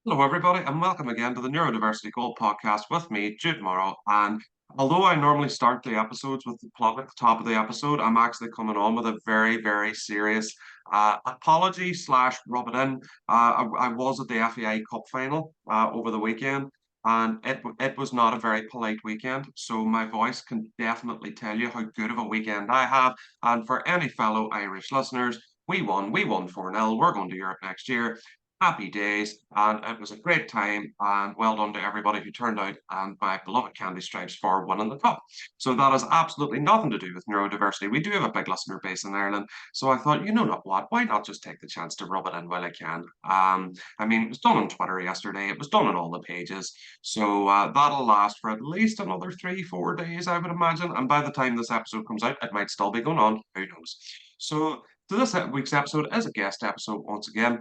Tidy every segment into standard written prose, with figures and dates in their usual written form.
Hello, everybody, and welcome again to the Neurodiversity Gold podcast with me, Jude Morrow. And although I normally start the episodes with the plug at the top of the episode, I'm actually coming on with a very, very serious apology slash rub it in. I was at the FAI Cup final over the weekend, and it was not a very polite weekend. So my voice can definitely tell you how good of a weekend I have. And for any fellow Irish listeners, we won 4-0. We're going to Europe next year. Happy days, and it was a great time. And well done to everybody who turned out and my beloved Candy Stripes for winning the cup. So that has absolutely nothing to do with neurodiversity. We do have a big listener base in Ireland, so I thought, you know not what, why not just take the chance to rub it in while I can? I mean, it was done on Twitter yesterday. It was done on all the pages, so that'll last for at least another 3-4 days, I would imagine. And by the time this episode comes out, it might still be going on. Who knows? So. So this week's episode is a guest episode once again.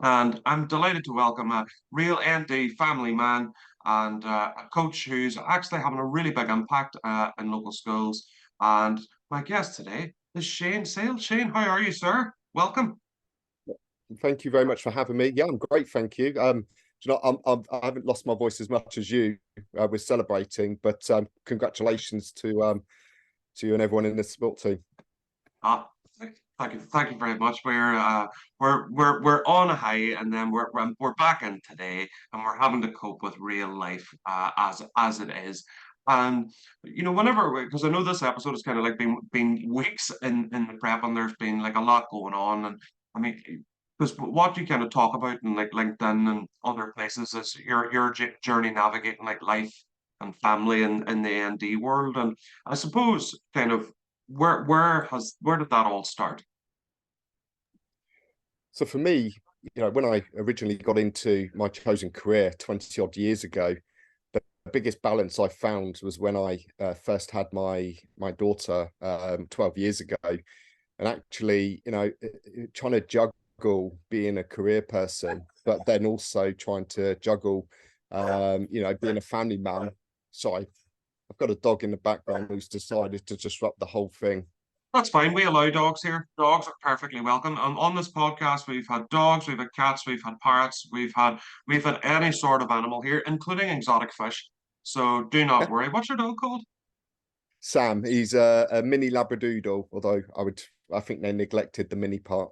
And I'm delighted to welcome a real ND family man and a coach who's actually having a really big impact in local schools. And my guest today is Shane Sale. Shane, how are you, sir? Welcome. Thank you very much for having me. Yeah, I'm great, thank you. You know, I haven't lost my voice as much as you. We're celebrating, but congratulations to you and everyone in the sport team. Ah, thank you very much. We're on a high, and then we're back in today, and we're having to cope with real life as it is. And you know, whenever because I know this episode has kind of like been weeks in the prep, and there's been like a lot going on, and I mean. Because what you kind of talk about in like LinkedIn and other places is your journey navigating like life and family in the ND world, and I suppose kind of where did that all start? So for me, you know, when I originally got into my chosen career 20 odd years ago, the biggest balance I found was when I first had my daughter 12 years ago, and actually, you know, trying to juggle being a career person, but then also trying to juggle, you know, being a family man. Sorry, I've got a dog in the background who's decided to disrupt the whole thing. That's fine. We allow dogs here. Dogs are perfectly welcome. On this podcast, we've had dogs, we've had cats, we've had parrots, we've had any sort of animal here, including exotic fish. So do not worry. What's your dog called? Sam, he's a mini Labradoodle, although I think they neglected the mini part.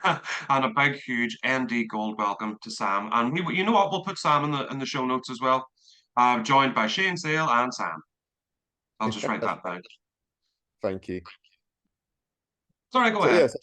And a big, huge ND gold welcome to Sam. And you know what? We'll put Sam in the show notes as well. Joined by Shane Sale and Sam. I'll just write that down. Thank you. Sorry, go So ahead. yes,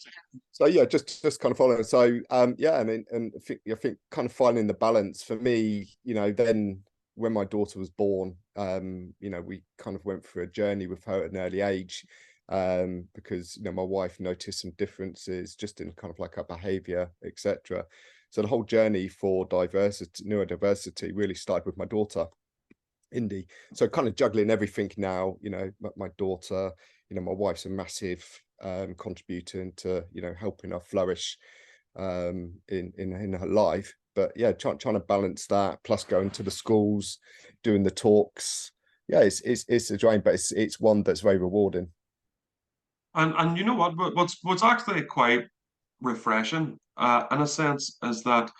so yeah, just kind of following. So yeah, I mean, and I think kind of finding the balance for me, you know, then when my daughter was born, you know, we kind of went through a journey with her at an early age, because you know my wife noticed some differences just in kind of like her behavior, etc. So the whole journey for diversity, neurodiversity, really started with my daughter, Indy. So kind of juggling everything now, you know, my daughter, you know, my wife's a massive contributor into, you know, helping her flourish in her life. But yeah, trying to balance that, plus going to the schools, doing the talks. Yeah, it's a drain, but it's one that's very rewarding. And you know what? What's actually quite refreshing, in a sense, is that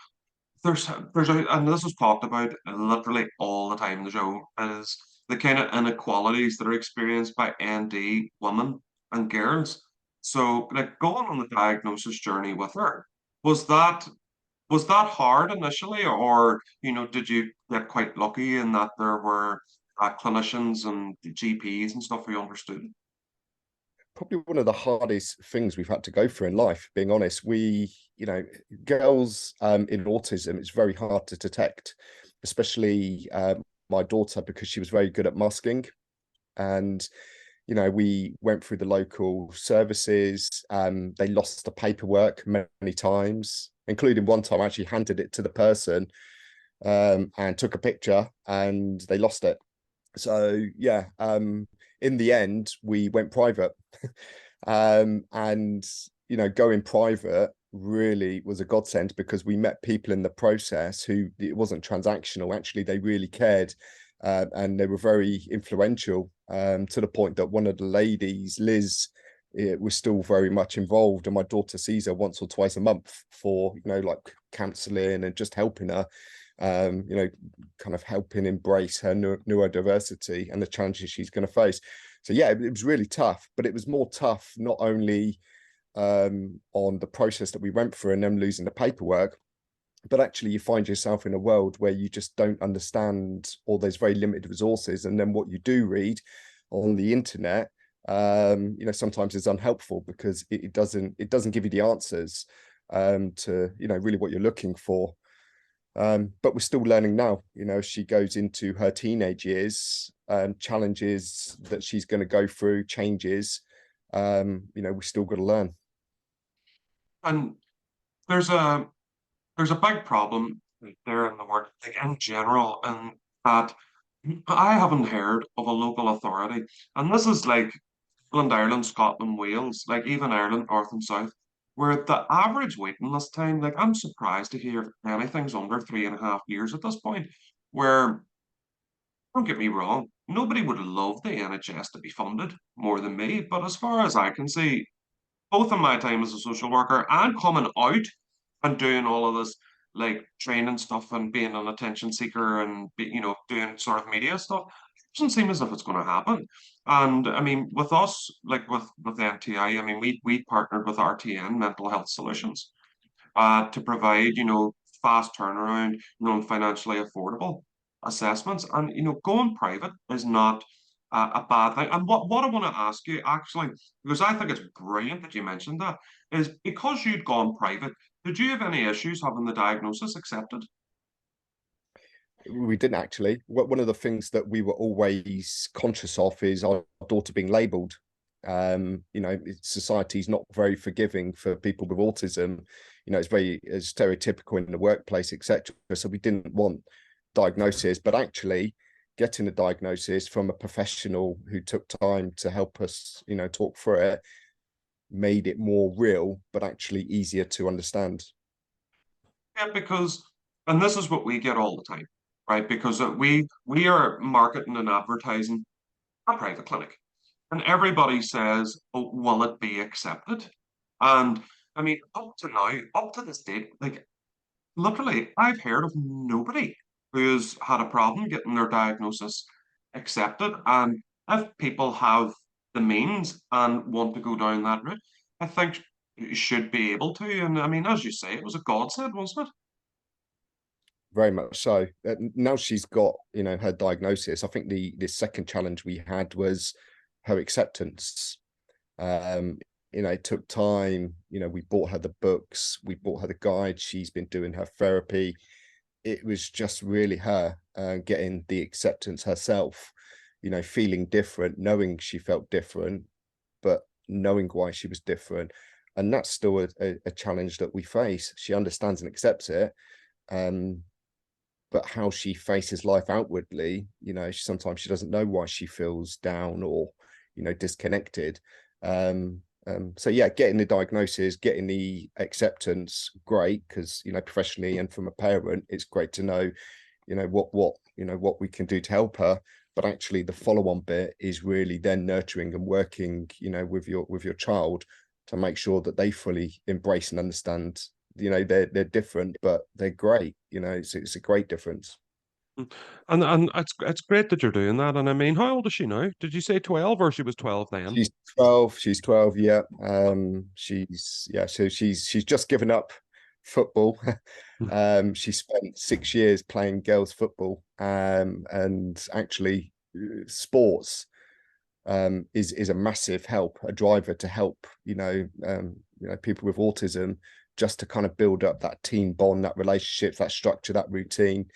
and this was talked about literally all the time in the show, is the kind of inequalities that are experienced by ND women and girls. So, like going on the diagnosis journey with her, was that was that hard initially, or you know, did you get quite lucky in that there were clinicians and GPs and stuff who understood? Probably one of the hardest things we've had to go through in life, being honest. You know, girls in autism, it's very hard to detect, especially my daughter, because she was very good at masking. And, you know, we went through the local services. They lost the paperwork many times, including one time I actually handed it to the person and took a picture and they lost it. So yeah, in the end, we went private. And you know, going private really was a godsend because we met people in the process who, it wasn't transactional. Actually, they really cared, and they were very influential, to the point that one of the ladies, Liz, we're still very much involved, and my daughter sees her once or twice a month for, like counseling and just helping her, kind of helping embrace her neurodiversity and the challenges she's going to face. So yeah, it was really tough, but it was more tough not only on the process that we went through and then losing the paperwork, but actually you find yourself in a world where you just don't understand, or there's very limited resources, and then what you do read on the internet, sometimes is unhelpful because it doesn't give you the answers to really what you're looking for. But we're still learning now. She goes into her teenage years, challenges that she's going to go through, changes. We still got to learn. And there's a big problem there in the work, like in general, and that I haven't heard of a local authority, and this is like England, Ireland, Scotland, Wales, like even Ireland, North and South, where the average waiting list time, like I'm surprised to hear anything's under 3.5 years at this point, where, don't get me wrong, nobody would love the NHS to be funded more than me, but as far as I can see, both in my time as a social worker and coming out and doing all of this like training stuff and being an attention seeker and doing sort of media stuff, it doesn't seem as if it's going to happen. And I mean, with us, like with NTI, I mean, we partnered with RTN Mental Health Solutions to provide, fast turnaround, and financially affordable assessments. And, going private is not a bad thing. And what I want to ask you, actually, because I think it's brilliant that you mentioned that, is because you'd gone private, did you have any issues having the diagnosis accepted? We didn't actually. One of the things that we were always conscious of is our daughter being labelled. Society's not very forgiving for people with autism. It's very stereotypical in the workplace, etc. So we didn't want diagnosis, but actually getting a diagnosis from a professional who took time to help us, talk through it, made it more real, but actually easier to understand. Yeah, because, and this is what we get all the time, right? Because we are marketing and advertising a private clinic. And everybody says, oh, will it be accepted? And I mean, up to now, up to this date, like literally, I've heard of nobody who's had a problem getting their diagnosis accepted. And if people have the means and want to go down that route, I think you should be able to. And I mean, as you say, it was a godsend, wasn't it? Very much so. Now she's got, her diagnosis. I think the second challenge we had was her acceptance. It took time. We bought her the books, we bought her the guide. She's been doing her therapy. It was just really her getting the acceptance herself. Feeling different, knowing she felt different, but knowing why she was different. And that's still a challenge that we face. She understands and accepts it. But how she faces life outwardly, sometimes she doesn't know why she feels down or, disconnected. So yeah, getting the diagnosis, getting the acceptance, great, because professionally and from a parent, it's great to know, what we can do to help her. But actually, the follow-on bit is really then nurturing and working, with your child to make sure that they fully embrace and understand. They're different, but they're great. It's a great difference. And it's great that you're doing that. And I mean, how old is she now? Did you say 12 or she was 12 then? She's 12. Yeah. So she's just given up football. She spent 6 years playing girls football. And actually sports is a massive help, a driver to help, people with autism, just to kind of build up that team bond, that relationship, that structure, that routine.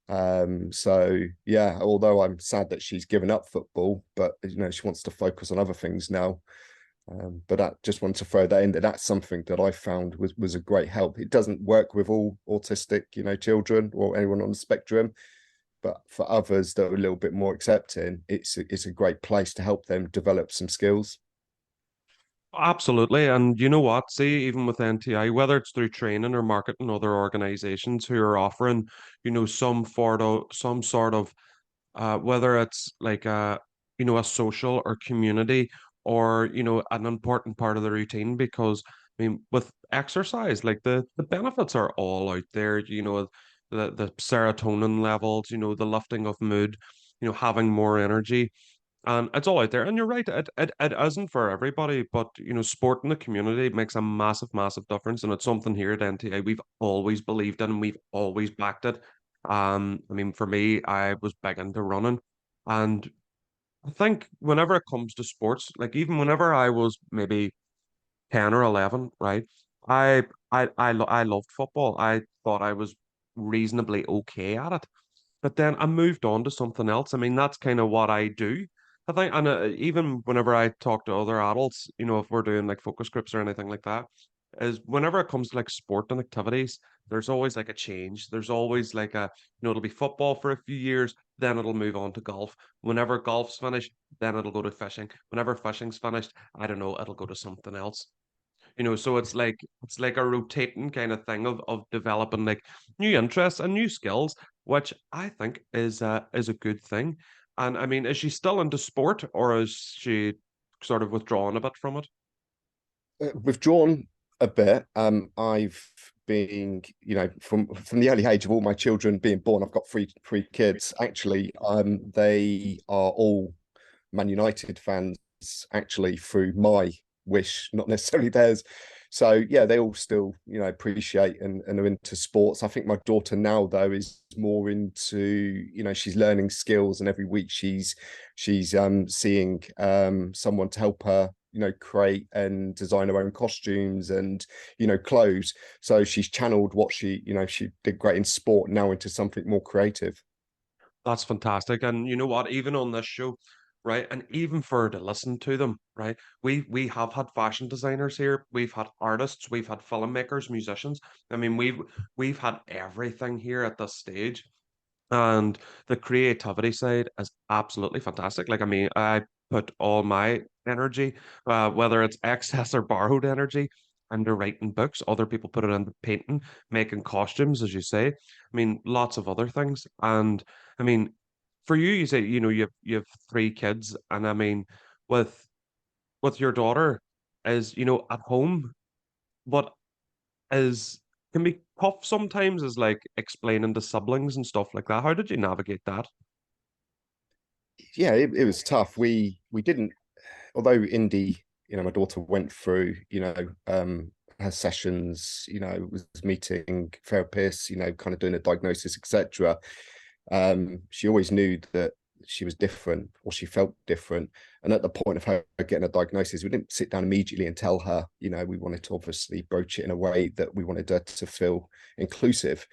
So yeah, although I'm sad that she's given up football, but she wants to focus on other things now. But I just want to throw that in, that's something that I found was a great help. It doesn't work with all autistic, children or anyone on the spectrum, but for others that are a little bit more accepting, it's a great place to help them develop some skills. Absolutely. And you know what? See, even with NTI, whether it's through training or marketing, other organizations who are offering, some sort of whether it's like a social or community or an important part of the routine because I mean with exercise, like the benefits are all out there, the serotonin levels, the lifting of mood, having more energy. And it's all out there. And you're right, it isn't for everybody, but sport in the community makes a massive, massive difference. And it's something here at NTA we've always believed in and we've always backed it. I mean, for me, I was big into running. And I think whenever it comes to sports, like even whenever I was maybe 10 or 11, right? I loved football. I thought I was reasonably okay at it. But then I moved on to something else. I mean, that's kind of what I do. I think, and even whenever I talk to other adults, if we're doing like focus groups or anything like that, is whenever it comes to like sport and activities, there's always like a change. There's always like it'll be football for a few years, then it'll move on to golf. Whenever golf's finished, then it'll go to fishing. Whenever fishing's finished, I don't know, it'll go to something else. So it's like a rotating kind of thing of developing like new interests and new skills, which I think is a good thing. And I mean, is she still into sport or is she sort of withdrawn a bit from it? Withdrawn a bit. I've been, from the early age of all my children being born, I've got three kids. Actually, they are all Man United fans, actually, through my wish, not necessarily theirs. So yeah, they all still, appreciate and are into sports. I think my daughter now, though, is more into, she's learning skills, and every week she's seeing someone to help her, create and design her own costumes and, clothes. So she's channeled what she did great in sport now into something more creative. That's fantastic. And you know what? Even on this show, right? And even for to listen to them, right? We have had fashion designers here, we've had artists, we've had filmmakers, musicians. I mean, we've had everything here at this stage. And the creativity side is absolutely fantastic. Like, I mean, I put all my energy, whether it's excess or borrowed energy, into writing books. Other people put it into painting, making costumes, as you say. I mean, lots of other things. And I mean, for you, you say, you have three kids, and I mean, with with your daughter, is at home, what is can be tough sometimes is like explaining to siblings and stuff like that. How did you navigate that? Yeah, it was tough. We didn't, although Indy, my daughter went through, her sessions, was meeting therapists, kind of doing a diagnosis, etc. She always knew that she was different or she felt different. And at the point of her getting a diagnosis, we didn't sit down immediately and tell her, we wanted to obviously broach it in a way that we wanted her to feel inclusive.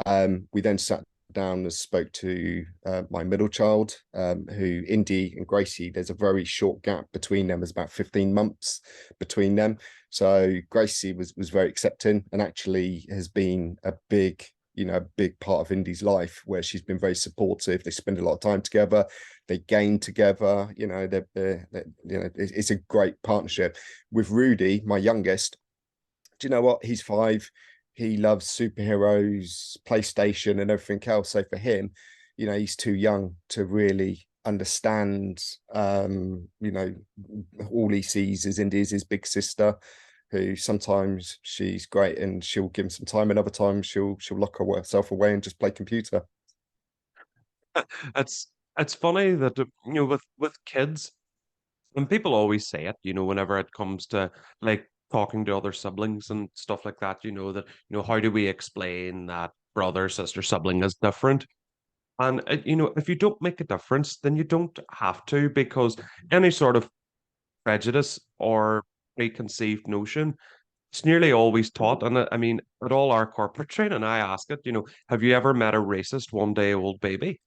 We then sat down and spoke to my middle child, who Indy and Gracie, there's a very short gap between them. There's about 15 months between them. So Gracie was very accepting and actually has been a big part of Indy's life where she's been very supportive. They spend a lot of time together. They game together. It's a great partnership. With Rudy, my youngest, do you know what? He's 5. He loves superheroes, PlayStation, and everything else. So for him, he's too young to really understand. All he sees is Indy is his big sister, who sometimes she's great and she'll give him some time, and other times she'll lock herself away and just play computer. It's funny that with kids, and people always say it, whenever it comes to like talking to other siblings and stuff like that, that how do we explain that brother, sister, sibling is different? And if you don't make a difference, then you don't have to, because any sort of prejudice or preconceived notion, it's nearly always taught. And I mean, at all our corporate training, I ask it, have you ever met a racist 1 day old baby?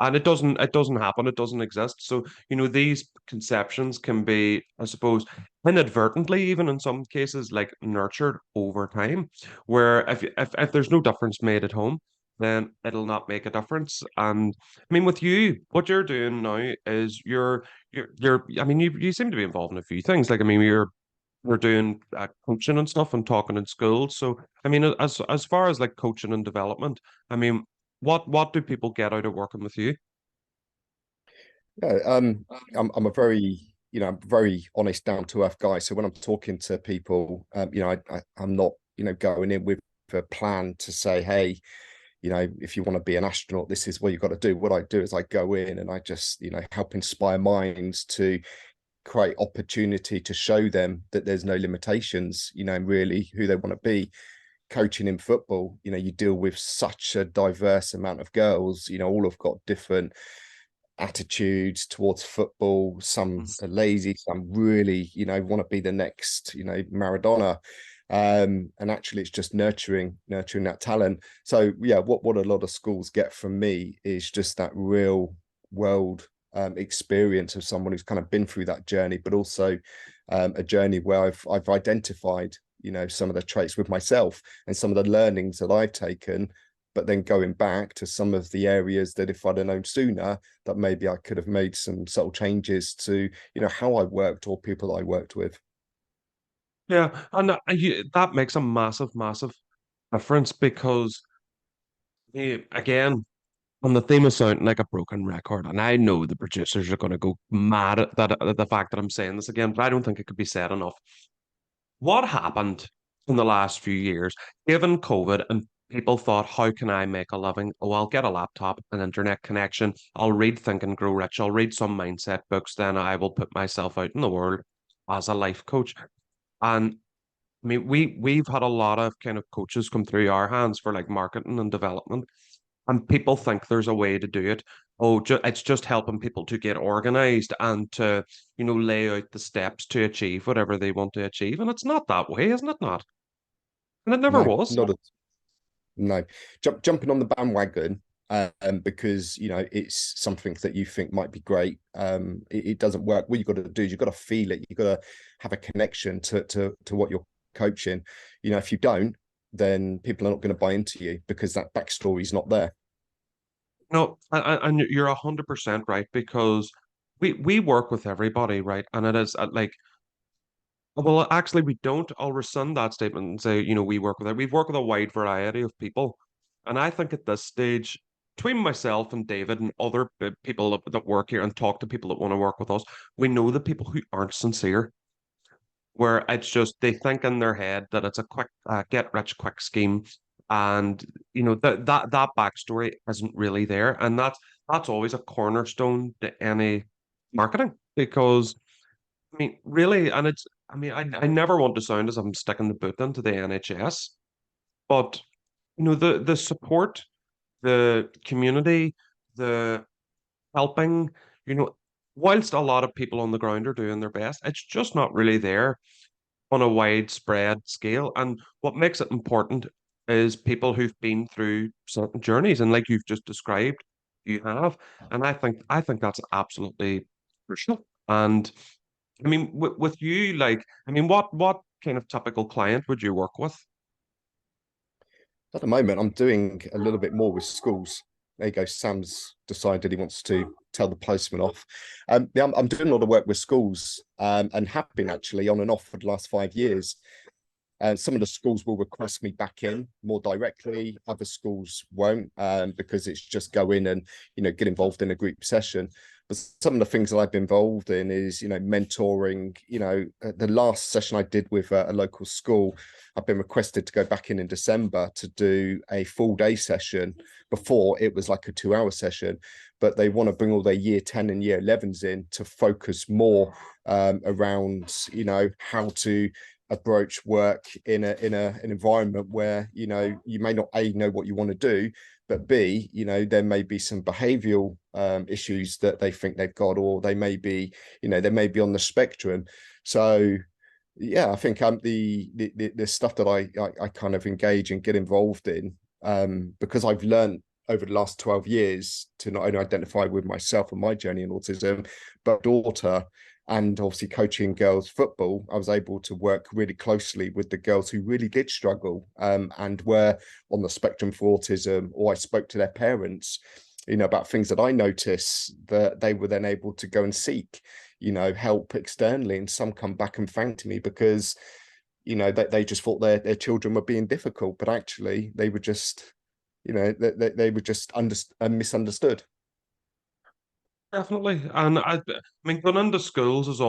And it doesn't happen, it doesn't exist. So these conceptions can be, I suppose, inadvertently, even in some cases, like nurtured over time, where if there's no difference made at home, then it'll not make a difference. And I mean, with you, what you're doing now is you're I mean, you seem to be involved in a few things. Like, I mean, you're doing coaching and stuff and talking in schools. So I mean, as far as like coaching and development, I mean, what do people get out of working with you? Yeah, I'm a very you know, I'm a very honest, down to earth guy. So when I'm talking to people, you know, I'm not, you know, going in with a plan to say, hey, you know, if you want to be an astronaut, this is what you've got to do. What I do is I go in and I just, you know, help inspire minds to create opportunity to show them that there's no limitations, you know, really who they want to be. Coaching in football, you know, you deal with such a diverse amount of girls, you know, all have got different attitudes towards football. Some are lazy, some really, you know, want to be the next, you know, Maradona. And actually it's just nurturing that talent. So yeah, what a lot of schools get from me is just that real world experience of someone who's kind of been through that journey, but also a journey where I've identified, you know, some of the traits with myself and some of the learnings that I've taken, but then going back to some of the areas that if I'd have known sooner, that maybe I could have made some subtle changes to, you know, how I worked or people I worked with. Yeah, and that makes a massive, massive difference because, again, on the theme of sounding like a broken record, and I know the producers are going to go mad at that at the fact that I'm saying this again, but I don't think it could be said enough. What happened in the last few years, given COVID, and people thought, how can I make a living? Oh, I'll get a laptop, an internet connection. I'll read Think and Grow Rich. I'll read some mindset books. Then I will put myself out in the world as a life coach. And I mean, we've had a lot of kind of coaches come through our hands for like marketing and development, and people think there's a way to do it. Oh, it's just helping people to get organized and to, lay out the steps to achieve whatever they want to achieve. And it's not that way, isn't it not? And it never No, was. not at no. Jumping on the bandwagon, because you know it's something that you think might be great. It doesn't work. What you've got to do is you've got to feel it. You've got to have a connection to what you're coaching. You know, if you don't, then people are not going to buy into you because that backstory is not there. No, and you're 100% right, because we work with everybody, right? And it is like, well, actually, we don't. I'll rescind that statement and say, we've worked with a wide variety of people. And I think at this stage, between myself and David and other people that work here and talk to people that want to work with us, we know the people who aren't sincere, where it's just they think in their head that it's a quick get rich quick scheme, and that backstory isn't really there, and that's always a cornerstone to any marketing, because I mean, really, and it's, I mean, I never want to sound as I'm sticking the boot into the NHS, but the support, the community, the helping, you know, whilst a lot of people on the ground are doing their best, it's just not really there on a widespread scale. And what makes it important is people who've been through certain journeys, and like you've just described, you have. And I think that's absolutely crucial. And I mean, with you, like, I mean, what kind of typical client would you work with? At the moment, I'm doing a little bit more with schools. There you go. Sam's decided he wants to tell the postman off. Yeah, I'm doing a lot of work with schools, and have been actually on and off for the last 5 years. Some of the schools will request me back in more directly. Other schools won't, because it's just go in and get involved in a group session. But some of the things that I've been involved in is mentoring. The last session I did with a local school, I've been requested to go back in December to do a full day session. Before it was like a 2 hour session, but they want to bring all their year 10 and year 11s in to focus more around how to approach work in an environment where you may not know what you want to do, but b there may be some behavioral issues that they think they've got, or they may be they may be on the spectrum. So yeah, I think the stuff that I kind of engage and get involved in, because I've learned over the last 12 years to not only identify with myself and my journey in autism, but daughter, and obviously coaching girls football, I was able to work really closely with the girls who really did struggle, and were on the spectrum for autism, or I spoke to their parents, about things that I noticed that they were then able to go and seek, help externally. And some come back and thanked me because, they just thought their children were being difficult, but actually they were just, they were just misunderstood. Definitely. And I mean, going into schools is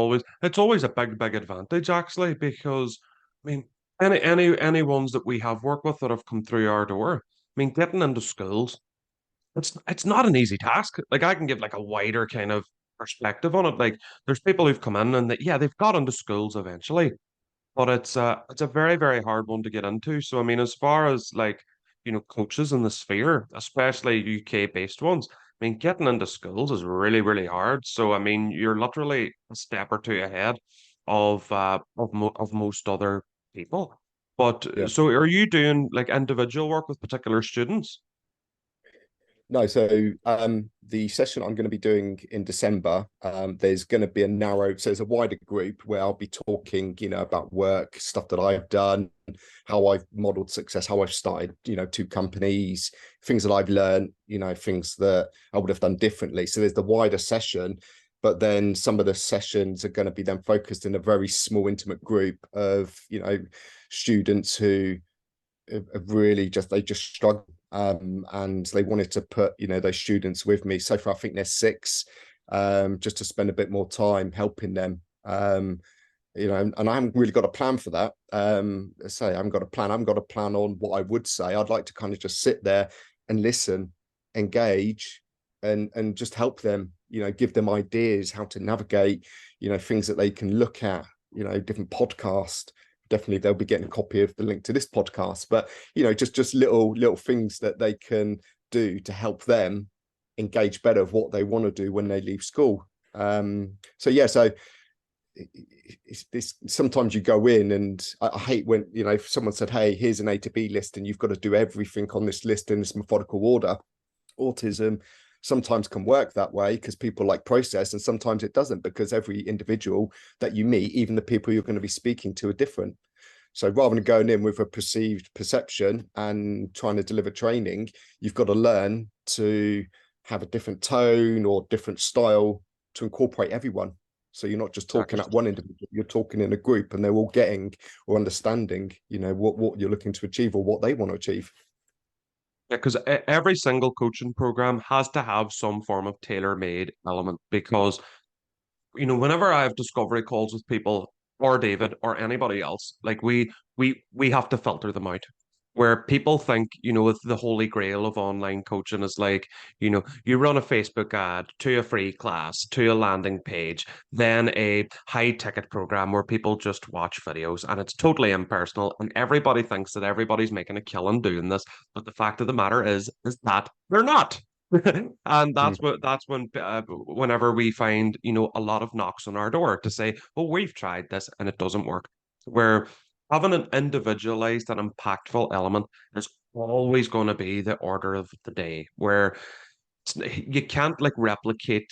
it's always a big advantage actually, because I mean, any ones that we have worked with that have come through our door, I mean, getting into schools, it's not an easy task. Like I can give like a wider kind of perspective on it. Like there's people who've come in and yeah, they've got into schools eventually, but it's a very hard one to get into. So I mean, as far as like coaches in the sphere, especially UK based ones, I mean, getting into schools is really hard. So I mean, you're literally a step or two ahead of most other people. But Yeah. so are you doing like individual work with particular students? No, so the session I'm going to be doing in December, there's going to be so there's a wider group where I'll be talking, about work, stuff that I've done, how I've modeled success, how I've started, two companies, things that I've learned, things that I would have done differently. So there's the wider session, but then some of the sessions are going to be then focused in a very small, intimate group of, students who have really they just struggle, and they wanted to put those students with me. So far I think there's six, just to spend a bit more time helping them, and I haven't really got a plan for that. Say I haven't got a plan. I haven't got a plan on what I would say. I'd like to kind of just sit there and listen, engage, and just help them, give them ideas how to navigate, things that they can look at, different podcasts. Definitely they'll be getting a copy of the link to this podcast, but just little things that they can do to help them engage better with what they want to do when they leave school. So yeah, so it's this, sometimes you go in, and I hate when if someone said, hey, here's an A to B list and you've got to do everything on this list in this methodical order. Autism sometimes can work that way because people like process, and sometimes it doesn't, because every individual that you meet, even the people you're going to be speaking to, are different. So rather than going in with a perceived perception and trying to deliver training, you've got to learn to have a different tone or different style to incorporate everyone. So you're not just talking Exactly. at one individual, you're talking in a group, and they're all getting or understanding, what you're looking to achieve or what they want to achieve. Yeah, because every single coaching program has to have some form of tailor-made element because whenever I have discovery calls with people or David or anybody else, like we have to filter them out. Where people think, with the holy grail of online coaching is like, you run a Facebook ad to a free class, to a landing page, then a high ticket program where people just watch videos and it's totally impersonal and everybody thinks that everybody's making a killing doing this. But the fact of the matter is that they're not. And Mm. that's when whenever we find a lot of knocks on our door to say, oh, we've tried this and it doesn't work. Where having an individualized and impactful element is always going to be the order of the day. Where you can't like replicate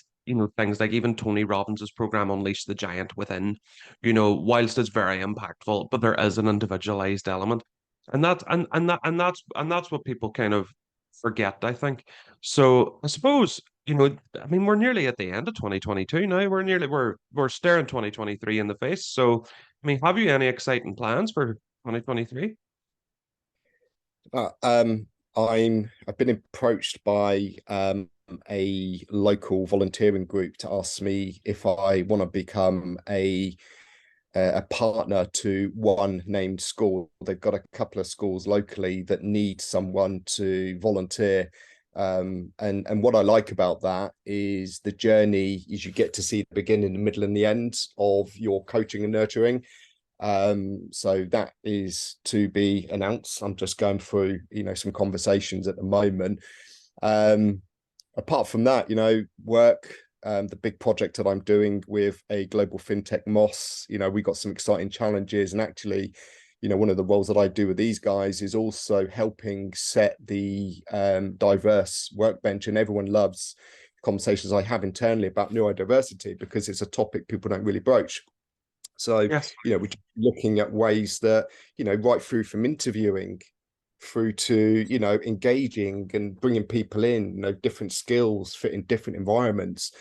things like even Tony Robbins's program Unleash the Giant Within, whilst it's very impactful, but there is an individualized element, and that's what people kind of forget, I think. So I suppose, I mean, we're nearly at the end of 2022 now. We're staring 2023 in the face. So I mean, have you any exciting plans for 2023? Uh, I've been approached by a local volunteering group to ask me if I want to become a partner to one named school. They've got a couple of schools locally that need someone to volunteer. And what I like about that is the journey is you get to see the beginning, the middle, and the end of your coaching and nurturing. So that is to be announced. I'm just going through, some conversations at the moment. Um, Apart from that, work, the big project that I'm doing with a global fintech Moss, we got some exciting challenges. And actually, one of the roles that I do with these guys is also helping set the diverse workbench. And everyone loves conversations I have internally about neurodiversity because it's a topic people don't really broach. So, Yes. we're looking at ways that, right through from interviewing through to, engaging and bringing people in, different skills fit in different environments.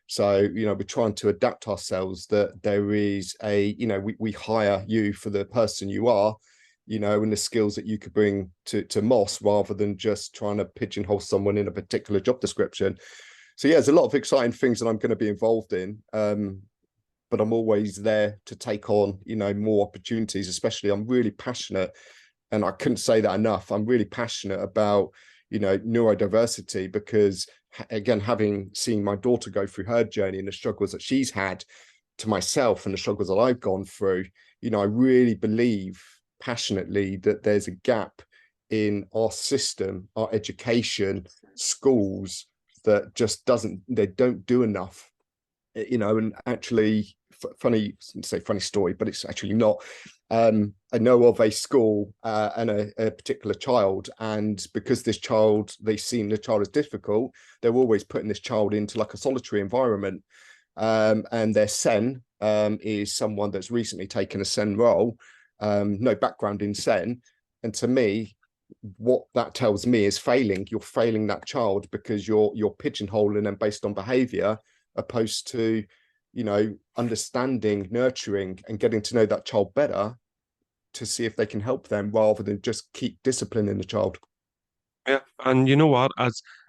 So, we're trying to adapt ourselves that there is we hire you for the person you are, and the skills that you could bring to Moss rather than just trying to pigeonhole someone in a particular job description. So yeah, there's a lot of exciting things that I'm going to be involved in. But I'm always there to take on, more opportunities. Especially, I'm really passionate, and I couldn't say that enough. I'm really passionate about, neurodiversity because, again, having seen my daughter go through her journey and the struggles that she's had, to myself and the struggles that I've gone through, I really believe passionately that there's a gap in our system, our education, schools that just they don't do enough, and actually funny say funny story, but it's actually not. I know of a school and a particular child, and because this child, they've seen the child as difficult, they're always putting this child into like a solitary environment. And their sen is someone that's recently taken a sen role, no background in sen. And to me, what that tells me is failing. You're failing that child because you're pigeonholing them based on behavior, opposed to, understanding, nurturing, and getting to know that child better to see if they can help them rather than just keep disciplining the child. Yeah, and you know what?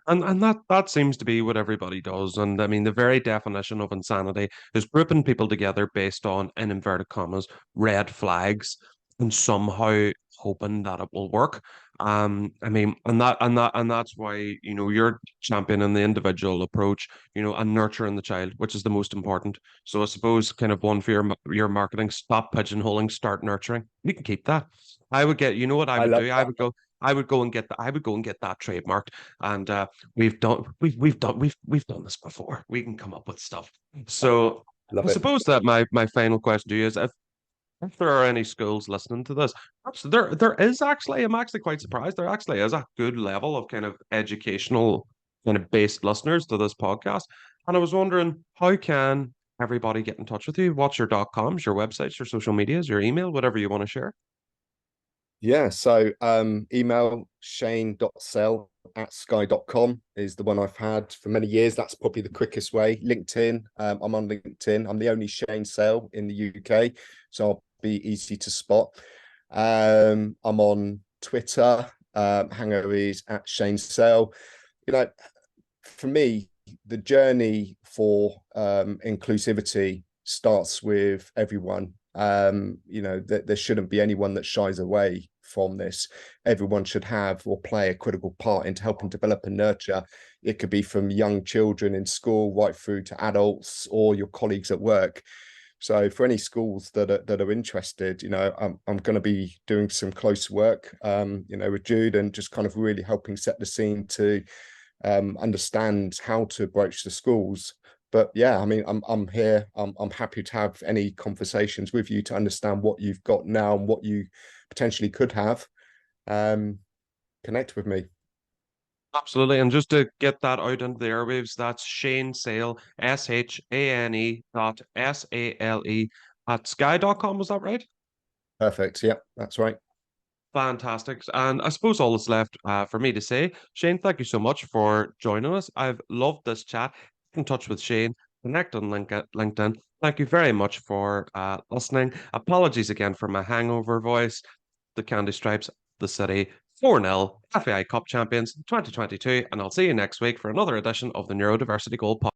And that seems to be what everybody does. And I mean, the very definition of insanity is grouping people together based on, in inverted commas, red flags, and somehow hoping that it will work. I mean, and that's why, you're championing the individual approach, and nurturing the child, which is the most important. So I suppose kind of one for your marketing, stop pigeonholing, start nurturing. You can keep that. I would get, you know what I I would love do? that. I would go and get that. I would go and get that trademarked. And we've done this before. We can come up with stuff. So I Love it. suppose that my final question to you is, if there are any schools listening to this, perhaps there is actually, I'm actually quite surprised, there actually is a good level of kind of educational kind of based listeners to this podcast. And I was wondering, how can everybody get in touch with you? What's your .coms, your websites, your social medias, your email, whatever you want to share? Yeah, so email shane.sell@sky.com is the one I've had for many years. That's probably the quickest way. LinkedIn, I'm on LinkedIn. I'm the only Shane Sell in the UK, so I'll be easy to spot. I'm on Twitter. Hangover is at Shane Sell. You know, for me, the journey for inclusivity starts with everyone. There shouldn't be anyone that shies away from this. Everyone should have or play a critical part into helping develop and nurture. It could be from young children in school right through to adults or your colleagues at work. So for any schools that are interested, I'm going to be doing some close work, with Jude, and just kind of really helping set the scene to understand how to broach the schools. But yeah, I mean, I'm here. I'm happy to have any conversations with you to understand what you've got now and what you potentially could have. Um, Connect with me. Absolutely. And just to get that out into the airwaves, that's Shane Sale, SHANE.SALE at sky.com. Was that right? Perfect. Yeah, that's right. Fantastic. And I suppose all that's left for me to say, Shane, thank you so much for joining us. I've loved this chat. Get in touch with Shane, connect on LinkedIn. Thank you very much for listening. Apologies again for my hangover voice. The Candy Stripes, the City, 4-0, FAI Cup champions 2022. And I'll see you next week for another edition of the Neurodiversity Gold Podcast.